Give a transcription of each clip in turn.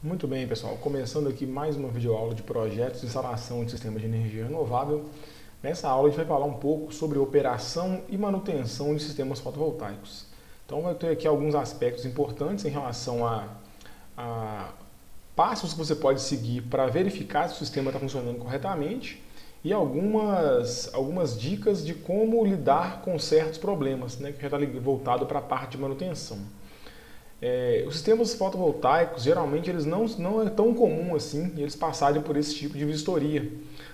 Muito bem, pessoal. Começando aqui mais uma videoaula de projetos de instalação de sistemas de energia renovável. Nessa aula a gente vai falar um pouco sobre operação e manutenção de sistemas fotovoltaicos. Então vai ter aqui alguns aspectos importantes em relação a passos que você pode seguir para verificar se o sistema está funcionando corretamente e algumas dicas de como lidar com certos problemas, né, que já está voltado para a parte de manutenção. Os sistemas fotovoltaicos, geralmente, eles não é tão comum assim eles passarem por esse tipo de vistoria,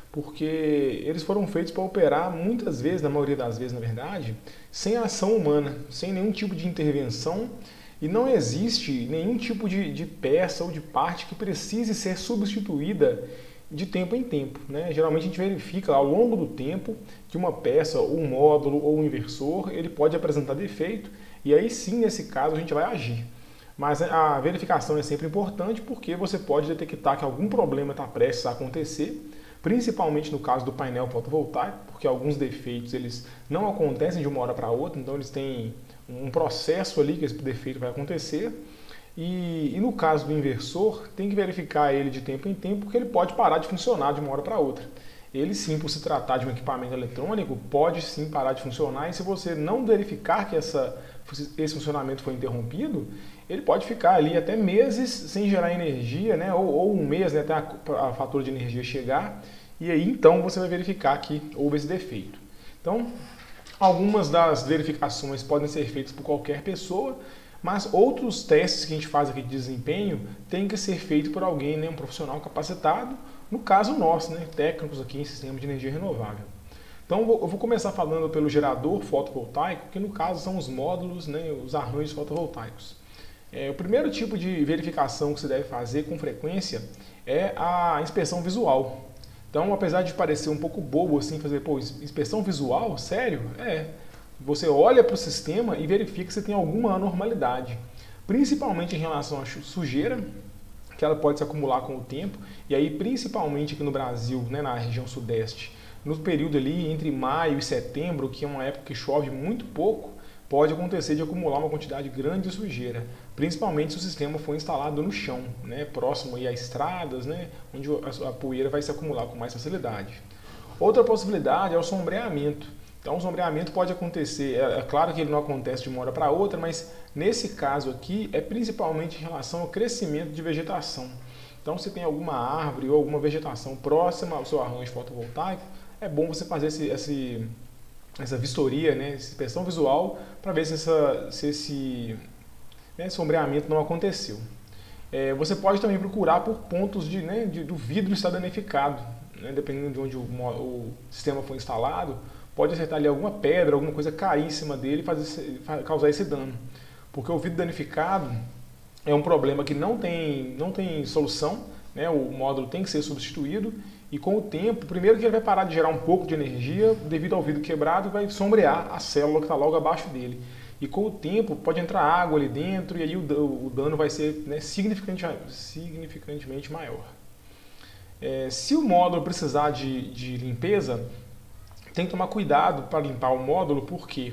porque eles foram feitos para operar muitas vezes, na maioria das vezes, na verdade, sem ação humana, sem nenhum tipo de intervenção, e não existe nenhum tipo de peça ou de parte que precise ser substituída de tempo em tempo, né? Geralmente a gente verifica ao longo do tempo que uma peça, ou um módulo ou um inversor, ele pode apresentar defeito, e aí sim, nesse caso, a gente vai agir. Mas a verificação é sempre importante porque você pode detectar que algum problema está prestes a acontecer, principalmente no caso do painel fotovoltaico, porque alguns defeitos eles não acontecem de uma hora para outra, então eles têm um processo ali que esse defeito vai acontecer. E no caso do inversor, tem que verificar ele de tempo em tempo, porque ele pode parar de funcionar de uma hora para outra. Ele sim, por se tratar de um equipamento eletrônico, pode sim parar de funcionar, e se você não verificar que esse funcionamento foi interrompido, ele pode ficar ali até meses sem gerar energia, né? ou um mês, né? Até a fatura de energia chegar, e aí então você vai verificar que houve esse defeito. Então, algumas das verificações podem ser feitas por qualquer pessoa, mas outros testes que a gente faz aqui de desempenho tem que ser feito por alguém, né? Um profissional capacitado, no caso nosso, né? Técnicos aqui em sistema de energia renovável. Então eu vou começar falando pelo gerador fotovoltaico, que no caso são os módulos, né? Os arranjos fotovoltaicos. O primeiro tipo de verificação que você deve fazer com frequência é a inspeção visual. Então, apesar de parecer um pouco bobo assim, fazer, inspeção visual? Sério? Você olha para o sistema e verifica se tem alguma anormalidade, principalmente em relação à sujeira, que ela pode se acumular com o tempo, e aí principalmente aqui no Brasil, né, na região sudeste, no período ali entre maio e setembro, que é uma época que chove muito pouco, pode acontecer de acumular uma quantidade grande de sujeira, principalmente se o sistema for instalado no chão, né, próximo aí a estradas, né, onde a poeira vai se acumular com mais facilidade. Outra possibilidade é o sombreamento. Então, o sombreamento pode acontecer, é claro que ele não acontece de uma hora para outra, mas nesse caso aqui é principalmente em relação ao crescimento de vegetação. Então, se tem alguma árvore ou alguma vegetação próxima ao seu arranjo fotovoltaico, é bom você fazer essa vistoria, né, essa inspeção visual, para ver se esse sombreamento não aconteceu. Você pode também procurar por pontos do vidro estar danificado, né, dependendo de onde o sistema foi instalado. Pode acertar ali alguma pedra, alguma coisa cair em cima dele e causar esse dano. Porque o vidro danificado é um problema que não tem solução, né? O módulo tem que ser substituído e com o tempo, primeiro que ele vai parar de gerar um pouco de energia devido ao vidro quebrado e vai sombrear a célula que está logo abaixo dele. E com o tempo pode entrar água ali dentro e aí o dano vai ser, né, significantemente maior. Se o módulo precisar de limpeza, tem que tomar cuidado para limpar o módulo, porque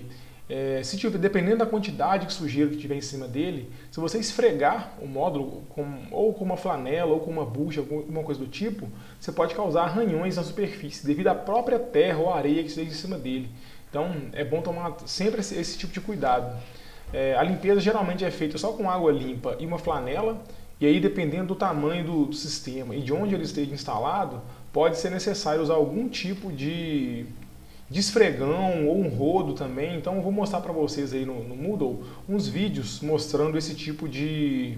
dependendo da quantidade de sujeira que tiver em cima dele, se você esfregar o módulo ou com uma flanela ou com uma bucha, alguma coisa do tipo, você pode causar arranhões na superfície, devido à própria terra ou areia que esteja em cima dele. Então é bom tomar sempre esse tipo de cuidado. A limpeza geralmente é feita só com água limpa e uma flanela, e aí dependendo do tamanho do sistema e de onde ele esteja instalado, pode ser necessário usar algum tipo de esfregão ou um rodo também. Então eu vou mostrar para vocês aí no Moodle uns vídeos mostrando esse tipo de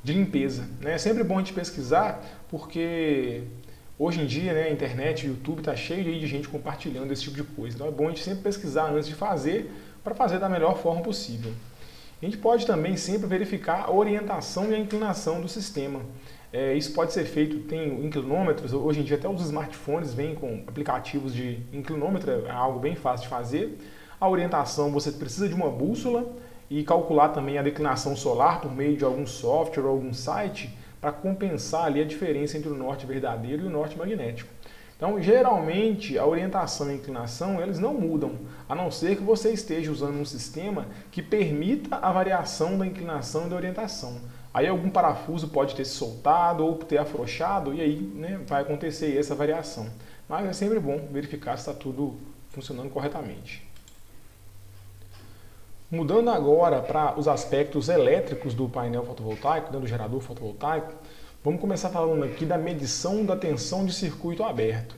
limpeza, né? É sempre bom a gente pesquisar, porque hoje em dia, né, a internet, o YouTube está cheio de gente compartilhando esse tipo de coisa. Então é bom a gente sempre pesquisar antes de fazer, para fazer da melhor forma possível. A gente pode também sempre verificar a orientação e a inclinação do sistema. Isso pode ser feito, tem inclinômetros, hoje em dia até os smartphones vêm com aplicativos de inclinômetro, é algo bem fácil de fazer. A orientação, você precisa de uma bússola e calcular também a declinação solar por meio de algum software ou algum site para compensar ali a diferença entre o norte verdadeiro e o norte magnético. Então, geralmente, a orientação e a inclinação, eles não mudam, a não ser que você esteja usando um sistema que permita a variação da inclinação e da orientação. Aí algum parafuso pode ter se soltado ou ter afrouxado e aí, né, vai acontecer essa variação. Mas é sempre bom verificar se está tudo funcionando corretamente. Mudando agora para os aspectos elétricos do painel fotovoltaico, do gerador fotovoltaico, vamos começar falando aqui da medição da tensão de circuito aberto.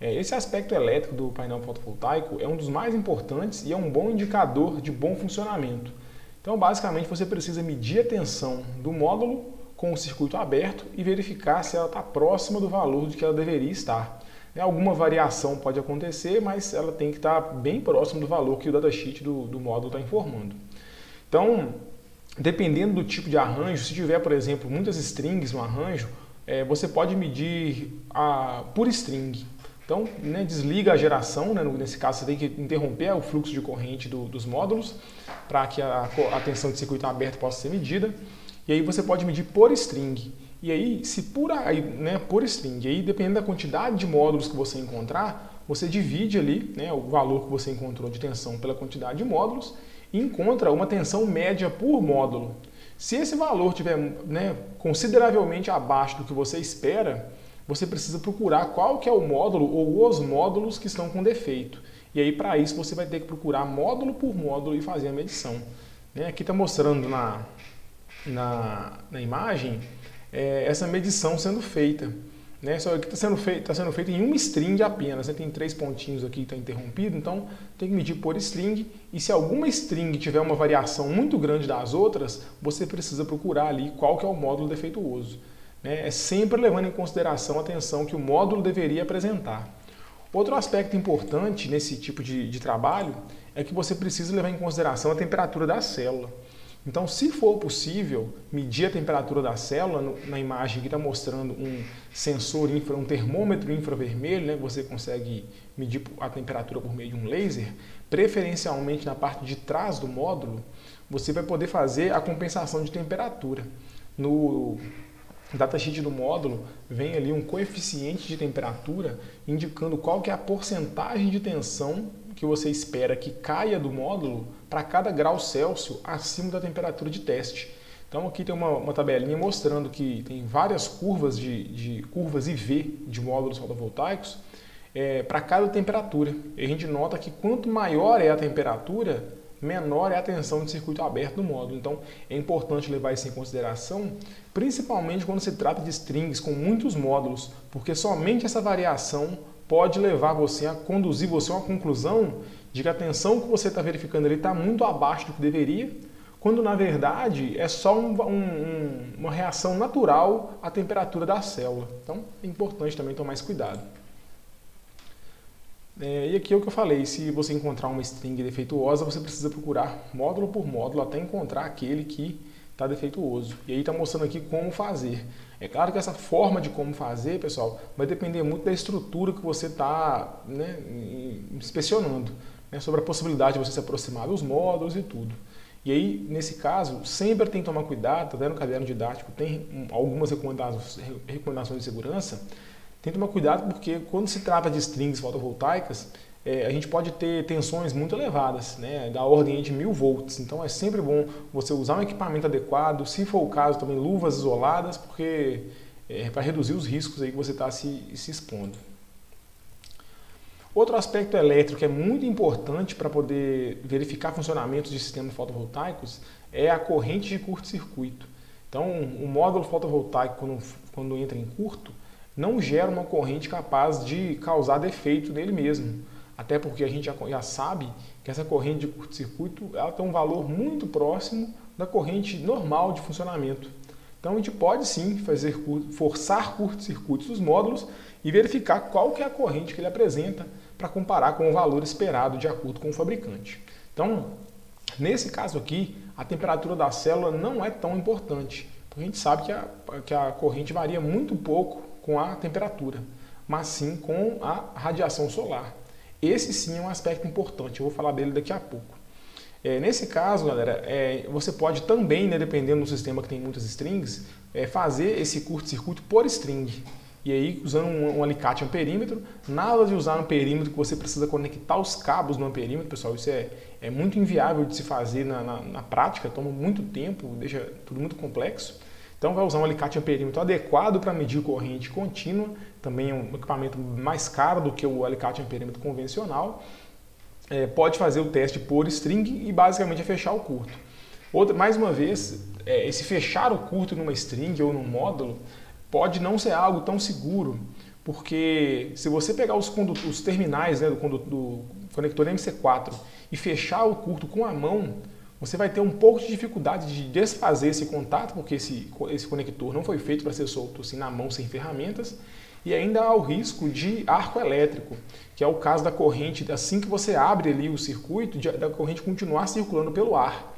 Esse aspecto elétrico do painel fotovoltaico é um dos mais importantes e é um bom indicador de bom funcionamento. Então, basicamente, você precisa medir a tensão do módulo com o circuito aberto e verificar se ela está próxima do valor de que ela deveria estar. Alguma variação pode acontecer, mas ela tem que estar bem próximo do valor que o datasheet do módulo está informando. Então, dependendo do tipo de arranjo, se tiver, por exemplo, muitas strings no arranjo, você pode medir por string. Então, né, desliga a geração, né, nesse caso você tem que interromper o fluxo de corrente dos módulos para que a tensão de circuito aberto possa ser medida. E aí você pode medir por string. E aí, se por string, aí dependendo da quantidade de módulos que você encontrar, você divide ali, né, o valor que você encontrou de tensão pela quantidade de módulos e encontra uma tensão média por módulo. Se esse valor estiver, né, consideravelmente abaixo do que você espera, você precisa procurar qual que é o módulo ou os módulos que estão com defeito. E aí, para isso, você vai ter que procurar módulo por módulo e fazer a medição. Aqui está mostrando na imagem essa medição sendo feita. Só que está sendo feito em uma string apenas. Tem 3 pontinhos aqui que está interrompido, então tem que medir por string. E se alguma string tiver uma variação muito grande das outras, você precisa procurar ali qual que é o módulo defeituoso. É sempre levando em consideração a tensão que o módulo deveria apresentar. Outro aspecto importante nesse tipo de trabalho é que você precisa levar em consideração a temperatura da célula. Então, se for possível, medir a temperatura da célula, na imagem que está mostrando um sensor um termômetro infravermelho, né, você consegue medir a temperatura por meio de um laser, preferencialmente na parte de trás do módulo, você vai poder fazer a compensação de temperatura. No datasheet do módulo vem ali um coeficiente de temperatura indicando qual que é a porcentagem de tensão que você espera que caia do módulo para cada grau Celsius acima da temperatura de teste. Então aqui tem uma tabelinha mostrando que tem várias curvas curvas IV de módulos fotovoltaicos para cada temperatura. E a gente nota que quanto maior é a temperatura, menor é a tensão de circuito aberto do módulo. Então é importante levar isso em consideração, principalmente quando se trata de strings com muitos módulos, porque somente essa variação pode levar conduzir você a uma conclusão de que a tensão que você está verificando ali está muito abaixo do que deveria, quando na verdade é só uma reação natural à temperatura da célula. Então é importante também tomar esse cuidado. E aqui é o que eu falei, se você encontrar uma string defeituosa, você precisa procurar módulo por módulo até encontrar aquele que está defeituoso. E aí está mostrando aqui como fazer. É claro que essa forma de como fazer, pessoal, vai depender muito da estrutura que você está, né, inspecionando, né, sobre a possibilidade de você se aproximar dos módulos e tudo. E aí, nesse caso, sempre tem que tomar cuidado, até no caderno didático tem algumas recomendações de segurança. Tem que tomar cuidado porque quando se trata de strings fotovoltaicas, a gente pode ter tensões muito elevadas, né, da ordem de 1000 volts. Então é sempre bom você usar um equipamento adequado, se for o caso também luvas isoladas, porque para reduzir os riscos aí que você está se expondo. Outro aspecto elétrico que é muito importante para poder verificar funcionamento de sistemas fotovoltaicos é a corrente de curto-circuito. Então o módulo fotovoltaico quando entra em curto, não gera uma corrente capaz de causar defeito nele mesmo. Até porque a gente já sabe que essa corrente de curto-circuito ela tem um valor muito próximo da corrente normal de funcionamento. Então a gente pode sim forçar curto-circuitos dos módulos e verificar qual que é a corrente que ele apresenta para comparar com o valor esperado de acordo com o fabricante. Então, nesse caso aqui, a temperatura da célula não é tão importante, porque a gente sabe que a corrente varia muito pouco com a temperatura, mas sim com a radiação solar. Esse sim é um aspecto importante, eu vou falar dele daqui a pouco. Nesse caso, galera, você pode também, né, dependendo do sistema que tem muitas strings, fazer esse curto-circuito por string. E aí, usando um alicate amperímetro, nada de usar um amperímetro que você precisa conectar os cabos no amperímetro, pessoal, isso é muito inviável de se fazer na prática, toma muito tempo, deixa tudo muito complexo. Então vai usar um alicate amperímetro adequado para medir corrente contínua, também é um equipamento mais caro do que o alicate amperímetro convencional. Pode fazer o teste por string e basicamente é fechar o curto. Mais uma vez, esse fechar o curto numa string ou num módulo pode não ser algo tão seguro, porque se você pegar os terminais, né, do conector MC4 e fechar o curto com a mão, você vai ter um pouco de dificuldade de desfazer esse contato, porque esse conector não foi feito para ser solto assim na mão sem ferramentas, e ainda há o risco de arco elétrico, que é o caso da corrente, assim que você abre ali o circuito, da corrente continuar circulando pelo ar.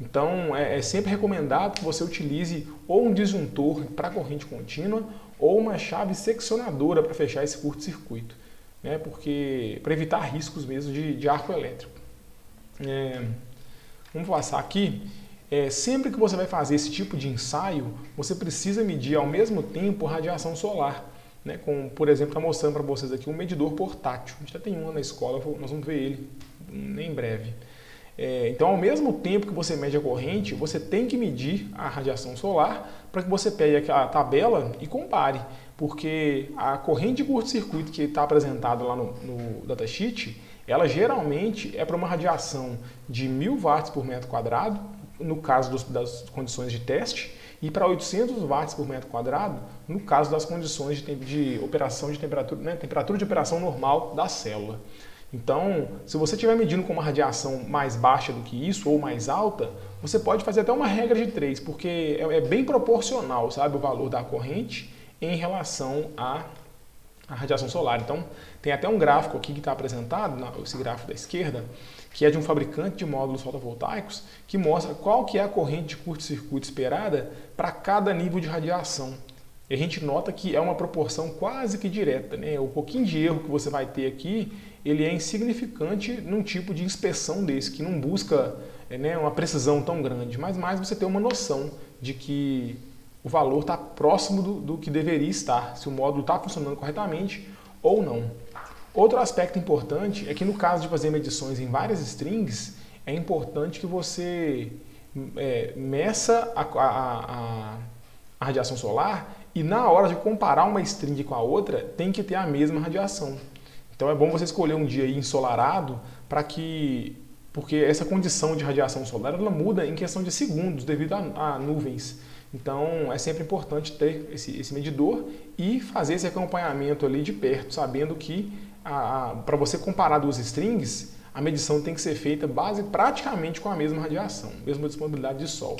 Então é sempre recomendado que você utilize ou um disjuntor para corrente contínua ou uma chave seccionadora para fechar esse curto-circuito, né? Porque para evitar riscos mesmo de arco elétrico. Vamos passar aqui. Sempre que você vai fazer esse tipo de ensaio, você precisa medir ao mesmo tempo a radiação solar, né? Por exemplo, está mostrando para vocês aqui um medidor portátil. A gente já tem um na escola, nós vamos ver ele em breve. Então, ao mesmo tempo que você mede a corrente, você tem que medir a radiação solar para que você pegue a tabela e compare, porque a corrente de curto-circuito que está apresentada lá no datasheet, ela geralmente é para uma radiação de 1000 watts por metro quadrado, no caso das condições de teste, e para 800 watts por metro quadrado, no caso das condições de operação de temperatura, né, temperatura de operação normal da célula. Então, se você estiver medindo com uma radiação mais baixa do que isso ou mais alta, você pode fazer até uma regra de 3, porque é bem proporcional, sabe, o valor da corrente em relação à radiação solar. Então, tem até um gráfico aqui que está apresentado, esse gráfico da esquerda, que é de um fabricante de módulos fotovoltaicos, que mostra qual que é a corrente de curto-circuito esperada para cada nível de radiação. E a gente nota que é uma proporção quase que direta, né? O pouquinho de erro que você vai ter aqui, ele é insignificante num tipo de inspeção desse, que não busca uma precisão tão grande, mas mais você ter uma noção de que o valor está próximo do que deveria estar, se o módulo está funcionando corretamente ou não. Outro aspecto importante é que no caso de fazer medições em várias strings, é importante que você meça a radiação solar e na hora de comparar uma string com a outra, tem que ter a mesma radiação. Então é bom você escolher um dia ensolarado porque essa condição de radiação solar ela muda em questão de segundos devido a nuvens. Então é sempre importante ter esse medidor e fazer esse acompanhamento ali de perto, sabendo que para você comparar duas strings, a medição tem que ser feita praticamente com a mesma radiação, mesma disponibilidade de sol.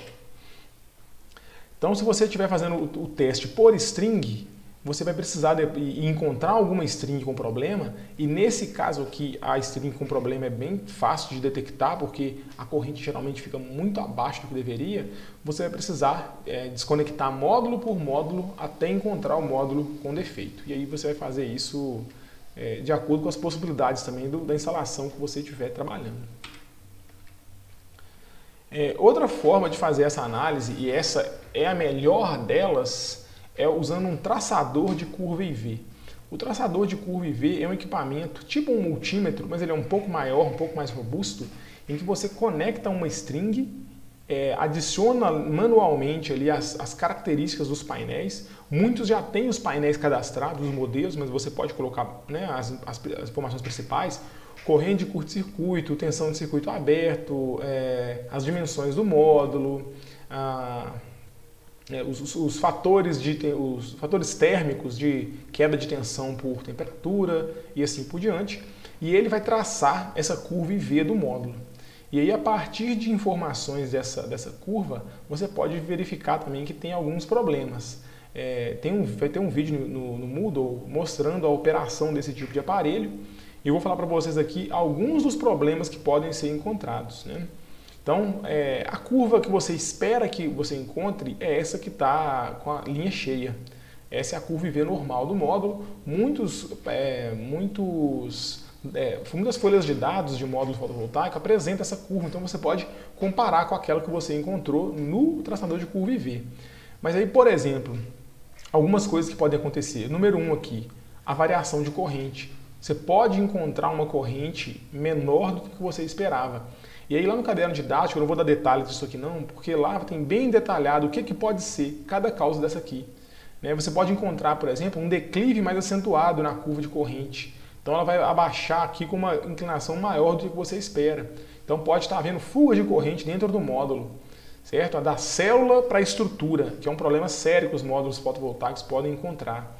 Então, se você estiver fazendo o teste por string, você vai precisar encontrar alguma string com problema, e nesse caso aqui, a string com problema é bem fácil de detectar, porque a corrente geralmente fica muito abaixo do que deveria, você vai precisar desconectar módulo por módulo até encontrar o módulo com defeito. E aí você vai fazer isso de acordo com as possibilidades também da instalação que você estiver trabalhando. Outra forma de fazer essa análise, e essa é a melhor delas, é usando um traçador de curva IV. O traçador de curva IV é um equipamento tipo um multímetro, mas ele é um pouco maior, um pouco mais robusto, em que você conecta uma string, adiciona manualmente ali as características dos painéis. Muitos já têm os painéis cadastrados, os modelos, mas você pode colocar as informações principais, corrente de curto-circuito, tensão de circuito aberto, as dimensões do módulo, os fatores térmicos de queda de tensão por temperatura e assim por diante. E ele vai traçar essa curva IV do módulo. E aí, a partir de informações dessa curva, você pode verificar também que tem alguns problemas. Vai ter um vídeo no Moodle mostrando a operação desse tipo de aparelho. E eu vou falar para vocês aqui alguns dos problemas que podem ser encontrados, né? Então, a curva que você espera que você encontre é essa que está com a linha cheia. Essa é a curva IV normal do módulo. Muitas folhas de dados de módulo fotovoltaico apresentam essa curva, então você pode comparar com aquela que você encontrou no traçador de curva IV. Mas aí, por exemplo, algumas coisas que podem acontecer. Número 1 aqui, a variação de corrente. Você pode encontrar uma corrente menor do que você esperava. E aí lá no caderno didático, eu não vou dar detalhes disso aqui não, porque lá tem bem detalhado o que pode ser cada causa dessa aqui. Você pode encontrar, por exemplo, um declive mais acentuado na curva de corrente. Então ela vai abaixar aqui com uma inclinação maior do que você espera. Então pode estar havendo fuga de corrente dentro do módulo, certo? Da célula para a estrutura, que é um problema sério que os módulos fotovoltaicos podem encontrar.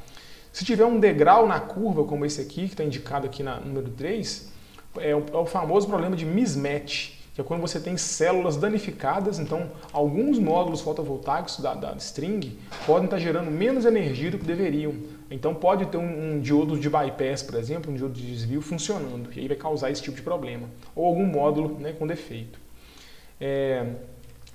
Se tiver um degrau na curva, como esse aqui, que está indicado aqui na número 3, é o famoso problema de mismatch, que é quando você tem células danificadas. Então, alguns módulos fotovoltaicos da string podem estar gerando menos energia do que deveriam. Então, pode ter um diodo de bypass, por exemplo, um diodo de desvio funcionando, e aí vai causar esse tipo de problema. Ou algum módulo, né, com defeito.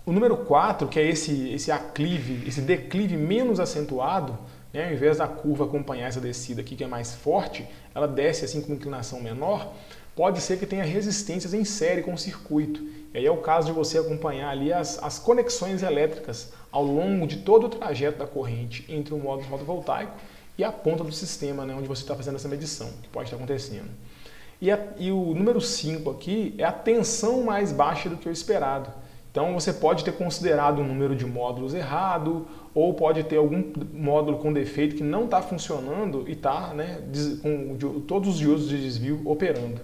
O número 4, que é esse aclive, esse declive menos acentuado, ao invés da curva acompanhar essa descida aqui, que é mais forte, ela desce assim com uma inclinação menor, pode ser que tenha resistências em série com o circuito. E aí é o caso de você acompanhar ali as conexões elétricas ao longo de todo o trajeto da corrente entre o módulo fotovoltaico e a ponta do sistema, onde você está fazendo essa medição, que pode estar acontecendo. E o número 5 aqui é a tensão mais baixa do que o esperado. Então você pode ter considerado um número de módulos errado, ou pode ter algum módulo com defeito que não está funcionando e está com todos os diodos de desvio operando.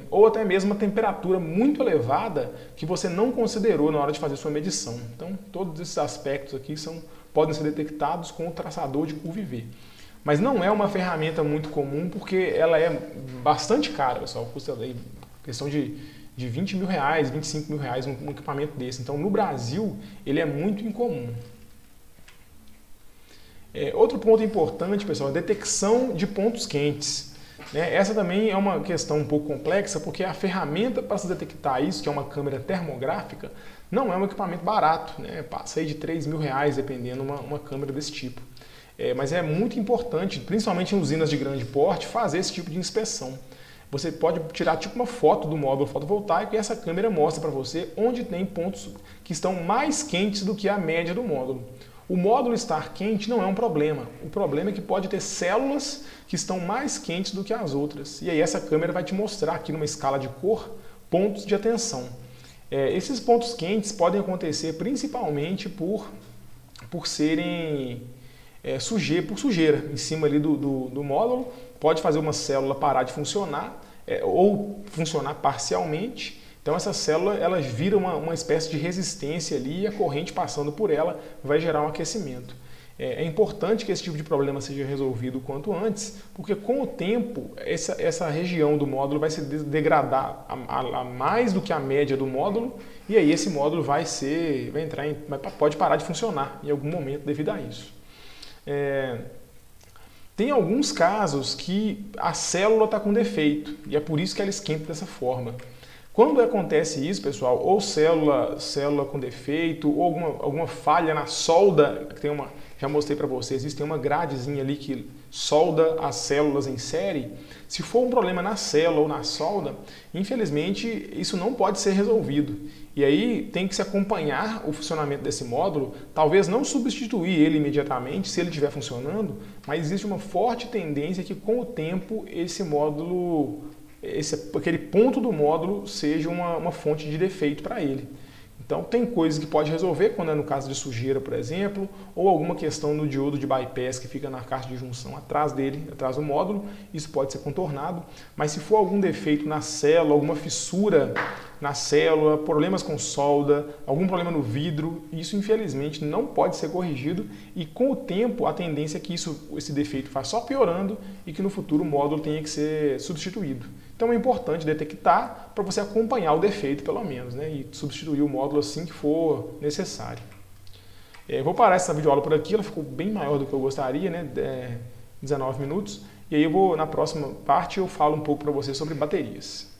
Ou até mesmo uma temperatura muito elevada que você não considerou na hora de fazer sua medição. Então todos esses aspectos aqui podem ser detectados com o traçador de curva IV. Mas não é uma ferramenta muito comum porque ela é bastante cara, pessoal. Custa aí questão de 20 mil reais, 25 mil reais um equipamento desse. Então, no Brasil, ele é muito incomum. Outro ponto importante, pessoal, é a detecção de pontos quentes. Essa também é uma questão um pouco complexa, porque a ferramenta para se detectar isso, que é uma câmera termográfica, não é um equipamento barato. Passa aí de 3 mil reais, dependendo uma câmera desse tipo. Mas é muito importante, principalmente em usinas de grande porte, fazer esse tipo de inspeção. Você pode tirar tipo uma foto do módulo fotovoltaico e essa câmera mostra para você onde tem pontos que estão mais quentes do que a média do módulo. O módulo estar quente não é um problema. O problema é que pode ter células que estão mais quentes do que as outras. E aí essa câmera vai te mostrar aqui numa escala de cor pontos de atenção. Esses pontos quentes podem acontecer principalmente por serem por sujeira em cima ali do módulo. Pode fazer uma célula parar de funcionar ou funcionar parcialmente. Então essa célula ela vira uma espécie de resistência ali e a corrente passando por ela vai gerar um aquecimento. É importante que esse tipo de problema seja resolvido o quanto antes, porque com o tempo essa região do módulo vai se degradar a mais do que a média do módulo e aí esse módulo pode parar de funcionar em algum momento devido a isso. Tem alguns casos que a célula está com defeito e é por isso que ela esquenta dessa forma. Quando acontece isso, pessoal, ou célula com defeito, ou alguma falha na solda, já mostrei para vocês, tem uma gradezinha ali que solda as células em série. Se for um problema na célula ou na solda, infelizmente isso não pode ser resolvido. E aí tem que se acompanhar o funcionamento desse módulo, talvez não substituir ele imediatamente se ele estiver funcionando, mas existe uma forte tendência que com o tempo esse módulo, aquele ponto do módulo seja uma fonte de defeito para ele. Então tem coisas que pode resolver quando é no caso de sujeira, por exemplo, ou alguma questão no diodo de bypass que fica na caixa de junção atrás do módulo, isso pode ser contornado, mas se for algum defeito na célula, alguma fissura na célula, problemas com solda, algum problema no vidro, isso infelizmente não pode ser corrigido e com o tempo a tendência é que esse defeito vá só piorando e que no futuro o módulo tenha que ser substituído. Então é importante detectar para você acompanhar o defeito pelo menos, e substituir o módulo assim que for necessário. Vou parar essa videoaula por aqui, ela ficou bem maior do que eu gostaria, 19 minutos, e aí na próxima parte eu falo um pouco para você sobre baterias.